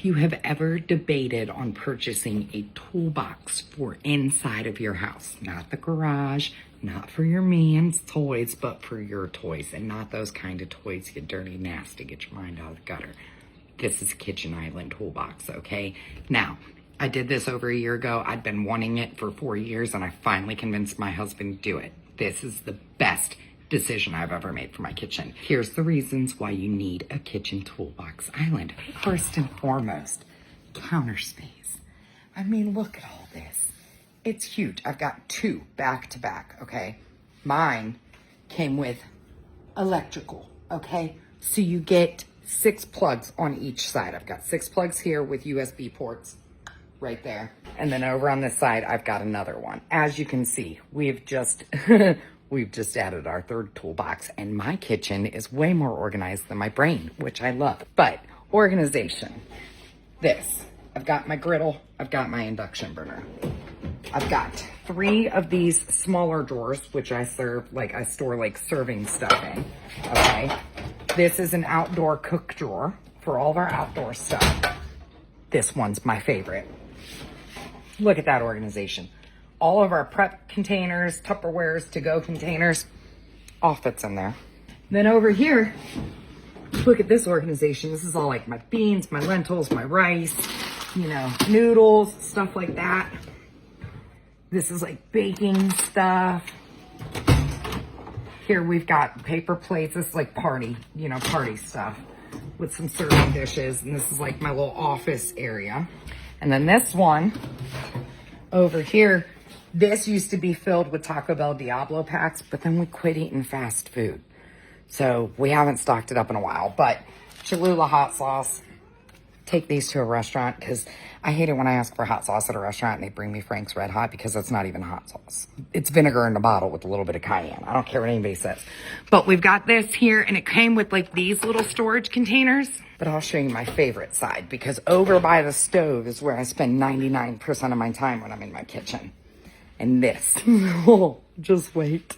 If you have ever debated on purchasing a toolbox for inside of your house, not the garage, not for your man's toys, but for your toys, and not those kind of toys, you dirty, nasty, get your mind out of the gutter. This is Kitchen Island toolbox, okay? Now, I did this over a year ago. I'd been wanting it for 4 years, and I finally convinced my husband to do it. This is the best decision I've ever made for my kitchen. Here's the reasons why you need a kitchen toolbox island. First and foremost, counter space. I mean, look at all this. It's huge. I've got 2 back to back, okay? Mine came with electrical, okay? So you get 6 plugs on each side. I've got 6 plugs here with USB ports right there. And then over on this side, I've got another one. As you can see, we've just added our 3rd toolbox, and my kitchen is way more organized than my brain, which I love. But organization, I've got my griddle, I've got my induction burner. I've got 3 of these smaller drawers, which I store like serving stuff in, okay? This is an outdoor cook drawer for all of our outdoor stuff. This one's my favorite. Look at that organization. All of our prep containers, Tupperwares, to-go containers, all fits in there. Then over here, look at this organization. This is all like my beans, my lentils, my rice, noodles, stuff like that. This is like baking stuff. Here we've got paper plates. This is like party stuff with some serving dishes. And this is like my little office area. And then this one over here, this used to be filled with Taco Bell Diablo packs, but then we quit eating fast food. So we haven't stocked it up in a while, but Cholula hot sauce. Take these to a restaurant, because I hate it when I ask for hot sauce at a restaurant and they bring me Frank's Red Hot, because that's not even hot sauce. It's vinegar in a bottle with a little bit of cayenne. I don't care what anybody says. But we've got this here, and it came with like these little storage containers. But I'll show you my favorite side, because over by the stove is where I spend 99% of my time when I'm in my kitchen. And this, oh, just wait.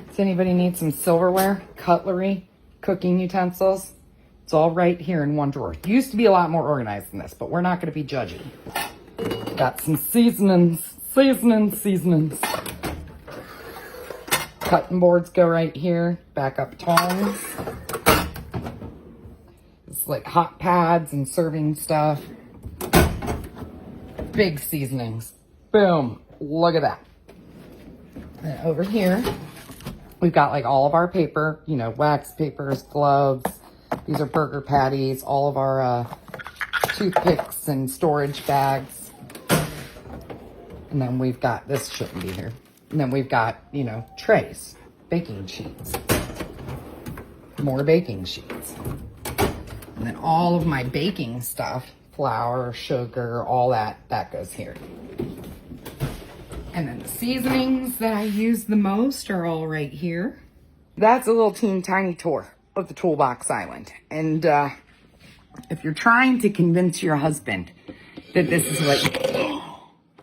Does anybody need some silverware, cutlery, cooking utensils? It's all right here in one drawer. It used to be a lot more organized than this, but we're not going to be judgy. Got some seasonings. Cutting boards go right here. Backup tongs. It's like hot pads and serving stuff. Big seasonings. Boom. Look at that. And over here, we've got like all of our paper, wax papers, gloves. These are burger patties, all of our toothpicks and storage bags. And then we've got, this shouldn't be here. And then we've got, trays, baking sheets, more baking sheets. And then all of my baking stuff, flour, sugar, all that goes here. And then the seasonings that I use the most are all right here. That's a little tiny tour of the Toolbox Island. And if you're trying to convince your husband that this is what,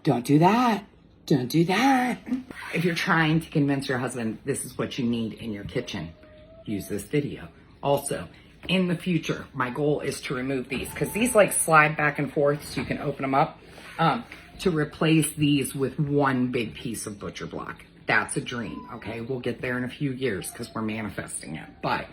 don't do that. If you're trying to convince your husband this is what you need in your kitchen, use this video. Also, in the future, my goal is to remove these, because these like slide back and forth so you can open them up, to replace these with one big piece of butcher block. That's a dream, okay? We'll get there in a few years because we're manifesting it. But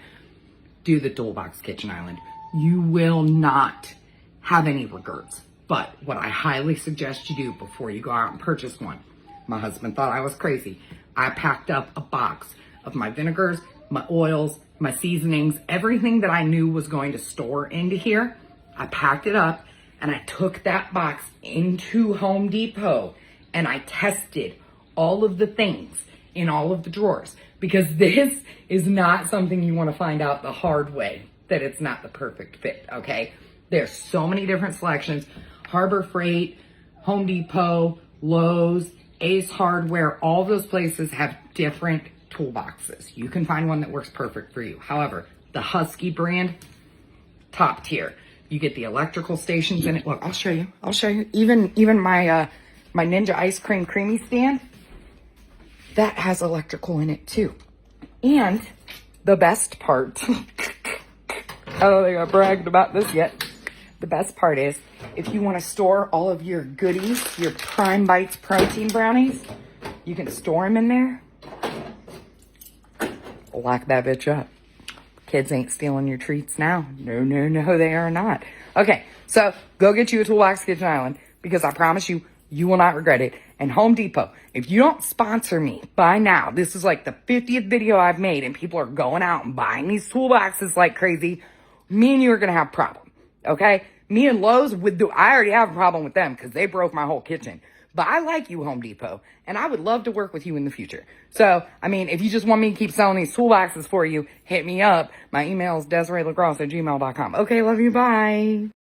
do the Toolbox Kitchen Island. You will not have any regrets. But what I highly suggest you do before you go out and purchase one, my husband thought I was crazy. I packed up a box of my vinegars, my oils, my seasonings, everything that I knew was going to store into here. I packed it up and I took that box into Home Depot and I tested all of the things in all of the drawers, because this is not something you want to find out the hard way, that it's not the perfect fit, okay? There's so many different selections. Harbor Freight, Home Depot, Lowe's, Ace Hardware, all those places have different toolboxes. You can find one that works perfect for you. However, the Husky brand, top tier. You get the electrical stations in it. Look, I'll show you. Even my my Ninja Ice Cream Creamy stand, that has electrical in it too. And the best part, I don't think I bragged about this yet, the best part is, if you want to store all of your goodies, your Prime Bites protein brownies, you can store them in there. Lock that bitch up. Kids ain't stealing your treats now. No, no, no, they are not. Okay, so go get you a Toolbox Kitchen Island, because I promise you, you will not regret it. And Home Depot, if you don't sponsor me by now, this is like the 50th video I've made and people are going out and buying these toolboxes like crazy, me and you are going to have a problem, okay? Me and Lowe's, I already have a problem with them because they broke my whole kitchen. But I like you, Home Depot, and I would love to work with you in the future. So, I mean, if you just want me to keep selling these toolboxes for you, hit me up. My email is DesireeLagrosse@gmail.com. Okay, love you, bye.